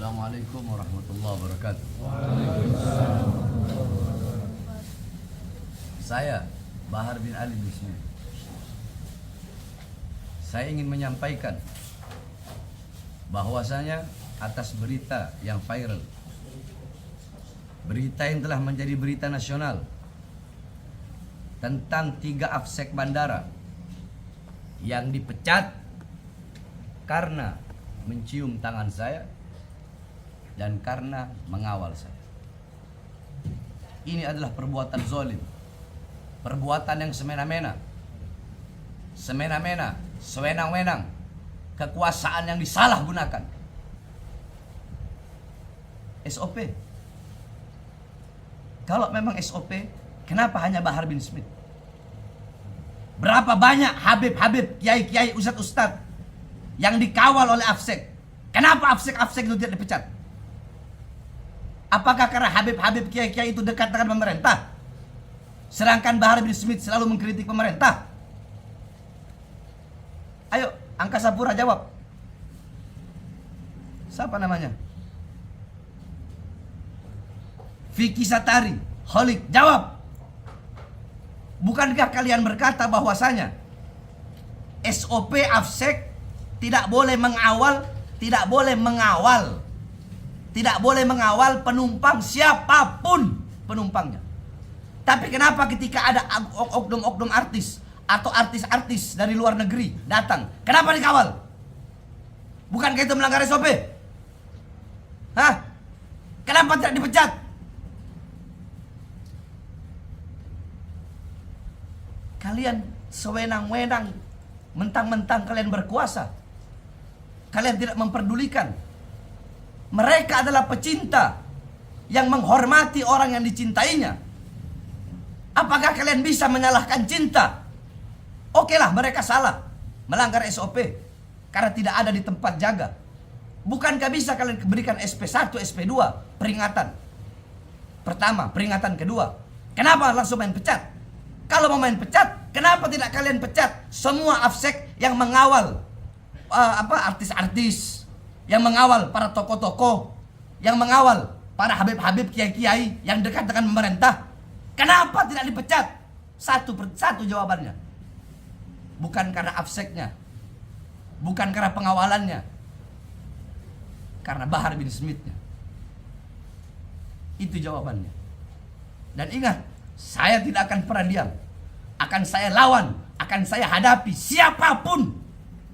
Assalamualaikum warahmatullahi wabarakatuh. Saya Bahar bin Ali bin Smith. Saya ingin menyampaikan bahwasanya atas berita yang viral, berita yang telah menjadi berita nasional tentang 3 afsek bandara yang dipecat karena mencium tangan saya dan karena mengawal saya. Ini adalah perbuatan zalim, perbuatan yang semena-mena, sewenang-wenang, kekuasaan yang disalahgunakan. SOP. Kalau memang SOP, kenapa hanya Bahar bin Smith? Berapa banyak Habib-Habib, Kiai-Kiai, Ustadz-Ustadz yang dikawal oleh afsek? Kenapa afsek itu tidak dipecat? Apakah karena Habib-Habib, Kiai-Kiai itu dekat dengan pemerintah, sedangkan Bahar bin Smith selalu mengkritik pemerintah? Ayo, Angkasa Pura jawab. Siapa namanya? Vicky Satari, Holik, jawab. Bukankah kalian berkata bahwasanya SOP afsek tidak boleh mengawal, tidak boleh mengawal penumpang siapapun penumpangnya. Tapi kenapa ketika ada oknum-oknum artis atau artis-artis dari luar negeri datang, kenapa dikawal? Bukankah itu melanggar SOP? Hah? Kenapa tidak dipecat? Kalian sewenang-wenang, mentang-mentang kalian berkuasa. Kalian tidak memperdulikan. Mereka adalah pecinta yang menghormati orang yang dicintainya. Apakah kalian bisa menyalahkan cinta? Okelah, mereka salah, melanggar SOP karena tidak ada di tempat jaga. Bukankah bisa kalian berikan SP1, SP2 peringatan pertama, peringatan kedua? Kenapa langsung main pecat? Kalau mau main pecat, kenapa tidak kalian pecat semua afsek yang mengawal artis-artis, yang mengawal para tokoh-tokoh, yang mengawal para habib-habib, kiai-kiai yang dekat dengan pemerintah? Kenapa tidak dipecat? Satu jawabannya. Bukan karena afseknya, bukan karena pengawalannya, karena Bahar bin Smith-nya. Itu jawabannya. Dan ingat, saya tidak akan pernah diam. Akan saya lawan, akan saya hadapi siapapun.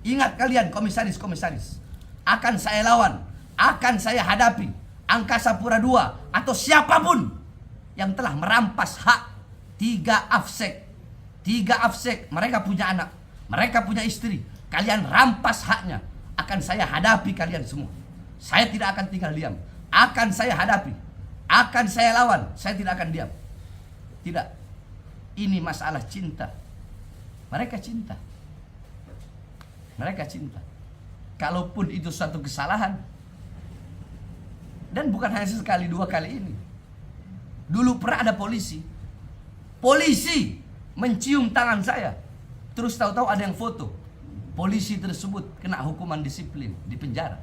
Ingat kalian komisaris-komisaris. Akan saya lawan, akan saya hadapi Angkasa Pura II atau siapapun yang telah merampas hak 3 afsek. 3 afsek, mereka punya anak, mereka punya istri. Kalian rampas haknya. Akan saya hadapi kalian semua. Saya tidak akan tinggal diam. Akan saya hadapi, akan saya lawan. Saya tidak akan diam. Tidak. Ini masalah cinta. Mereka cinta. Mereka cinta. Kalaupun itu suatu kesalahan, dan bukan hanya sekali 2 kali ini. Dulu pernah ada polisi mencium tangan saya. Terus tahu-tahu ada yang foto. Polisi tersebut kena hukuman disiplin di penjara.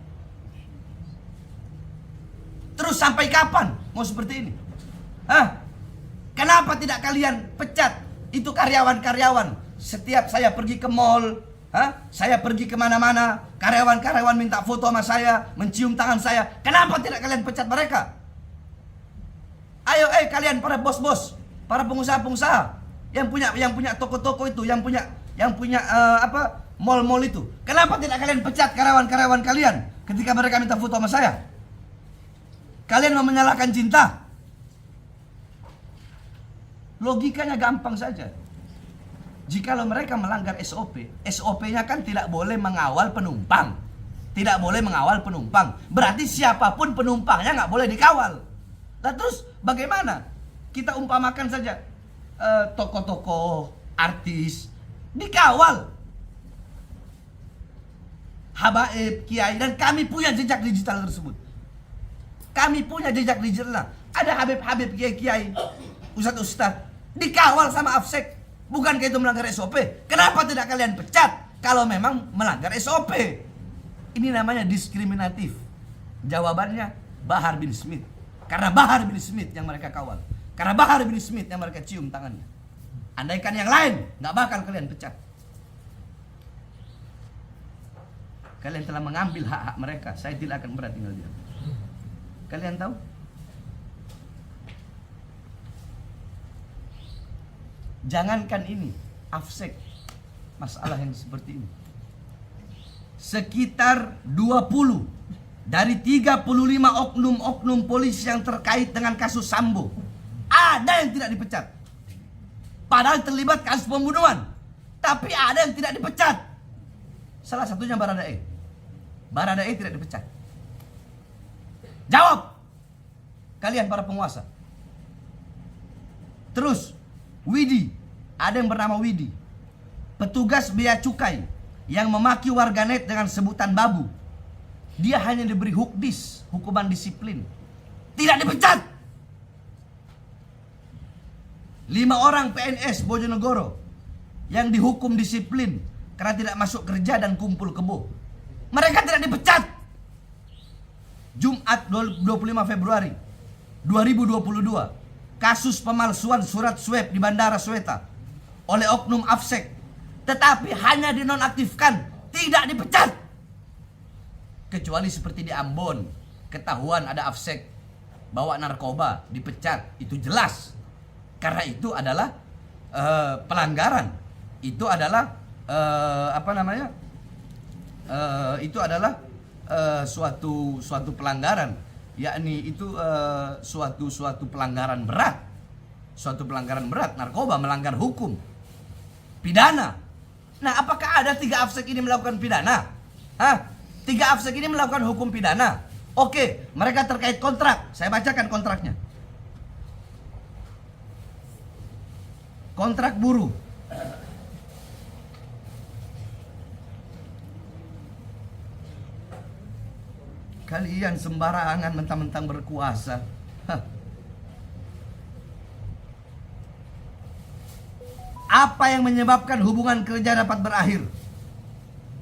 Terus sampai kapan mau seperti ini? Hah? Kenapa tidak kalian pecat itu karyawan-karyawan? Setiap saya pergi ke mall, saya pergi kemana-mana, karyawan-karyawan minta foto sama saya, mencium tangan saya. Kenapa tidak kalian pecat mereka? Ayo, kalian para bos-bos, para pengusaha-pengusaha yang punya toko-toko itu, yang punya mall-mall itu. Kenapa tidak kalian pecat karyawan-karyawan kalian ketika mereka minta foto sama saya? Kalian mau menyalahkan cinta? Logikanya gampang saja. Jikalau mereka melanggar SOP, SOP-nya kan tidak boleh mengawal penumpang. Tidak boleh mengawal penumpang. Berarti siapapun penumpangnya nggak boleh dikawal. Nah terus bagaimana? Kita umpamakan saja tokoh-tokoh, artis dikawal, habaib, kiai, dan kami punya jejak digital tersebut. Kami punya jejak digital. Ada habib-habib, kiai-kiai, ustadz-ustadz dikawal sama afsek. Bukankah itu melanggar SOP? Kenapa tidak kalian pecat kalau memang melanggar SOP? Ini namanya diskriminatif. Jawabannya Bahar bin Smith. Karena Bahar bin Smith yang mereka kawal. Karena Bahar bin Smith yang mereka cium tangannya. Andaikan yang lain, nggak bakal kalian pecat. Kalian telah mengambil hak-hak mereka. Saya tidak akan pernah tinggal diam. Kalian tahu? Jangankan ini, AFSEK, masalah yang seperti ini. Sekitar 20 dari 35 oknum-oknum polisi yang terkait dengan kasus Sambo, ada yang tidak dipecat. Padahal terlibat kasus pembunuhan, tapi ada yang tidak dipecat. Salah satunya Baradae. Baradae tidak dipecat. Jawab kalian para penguasa. Terus Widi, ada yang bernama Widi, petugas bea cukai yang memaki warganet dengan sebutan babu. Dia hanya diberi hukdis, hukuman disiplin, tidak dipecat. 5 orang PNS Bojonegoro yang dihukum disiplin karena tidak masuk kerja dan kumpul kebo, mereka tidak dipecat. Jumat 25 Februari 2022, kasus pemalsuan surat swab di Bandara Sweta oleh oknum AFSEK, tetapi hanya dinonaktifkan, tidak dipecat. Kecuali seperti di Ambon, ketahuan ada AFSEK bawa narkoba, dipecat, itu jelas. Karena itu adalah pelanggaran. Itu adalah itu adalah suatu pelanggaran, yakni itu suatu pelanggaran berat. Suatu pelanggaran berat, narkoba, melanggar hukum pidana. Nah, apakah ada 3 AFSEK ini melakukan pidana? 3 AFSEK ini melakukan hukum pidana. Oke, mereka terkait kontrak. Saya bacakan kontraknya. Kontrak buruh. Kalian sembarangan mentang-mentang berkuasa. Apa yang menyebabkan hubungan kerja dapat berakhir?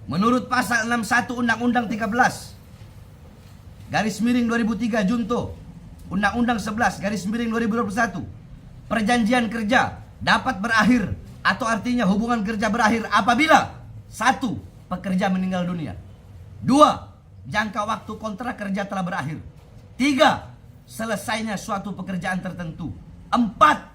Menurut pasal 61 Undang-Undang 13 garis miring 2003 Junto, Undang-Undang 11 garis miring 2021, perjanjian kerja dapat berakhir atau artinya hubungan kerja berakhir apabila 1. Pekerja meninggal dunia, 2. Jangka waktu kontrak kerja telah berakhir, 3. Selesainya suatu pekerjaan tertentu, 4.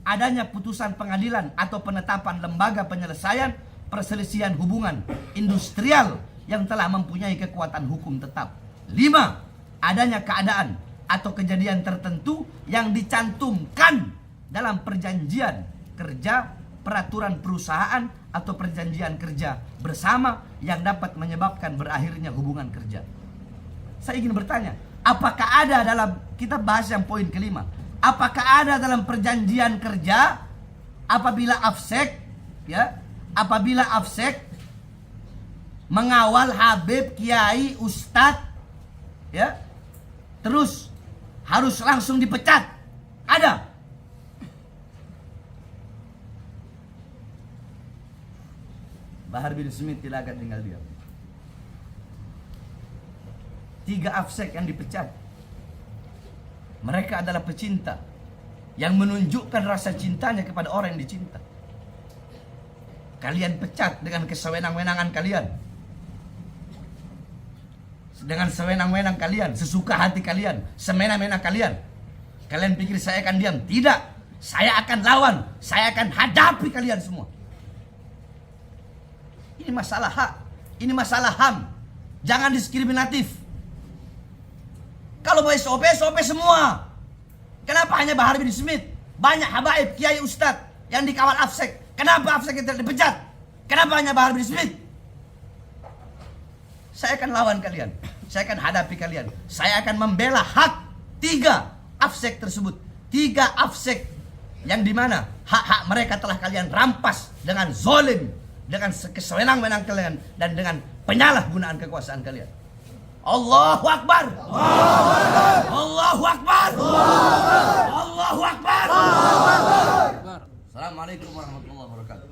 Adanya putusan pengadilan atau penetapan lembaga penyelesaian perselisihan hubungan industrial yang telah mempunyai kekuatan hukum tetap, 5. Adanya keadaan atau kejadian tertentu yang dicantumkan dalam perjanjian kerja, peraturan perusahaan atau perjanjian kerja bersama yang dapat menyebabkan berakhirnya hubungan kerja. Saya ingin bertanya, apakah ada dalam, kita bahas yang poin kelima, apakah ada dalam perjanjian kerja apabila AFSEK mengawal Habib, Kiai, Ustadz, terus harus langsung dipecat? Ada? Bahar bin Smith tidak akan tinggal diam. 3 AFSEK yang dipecat, mereka adalah pecinta yang menunjukkan rasa cintanya kepada orang yang dicinta. Kalian pecat dengan kesewenang-wenangan kalian, dengan sewenang-wenang kalian, sesuka hati kalian, semena-mena kalian. Kalian pikir saya akan diam? Tidak. Saya akan lawan, saya akan hadapi kalian semua. Ini masalah hak, ini masalah HAM. Jangan diskriminatif. Kalau mau SOP, SOP semua. Kenapa hanya Bahar bin Smith? Banyak habaib, kiai, ustadz yang dikawal AFSEK. Kenapa AFSEK tidak dipecat? Kenapa hanya Bahar bin Smith? Saya akan lawan kalian. Saya akan hadapi kalian. Saya akan membela hak 3 AFSEK tersebut. 3 AFSEK yang dimana hak-hak mereka telah kalian rampas dengan zolim, dengan kesewenang-wenang kalian, dan dengan penyalahgunaan kekuasaan kalian. Allahu Akbar. Allahu Akbar. Allahu Akbar. Assalamualaikum warahmatullahi wabarakatuh.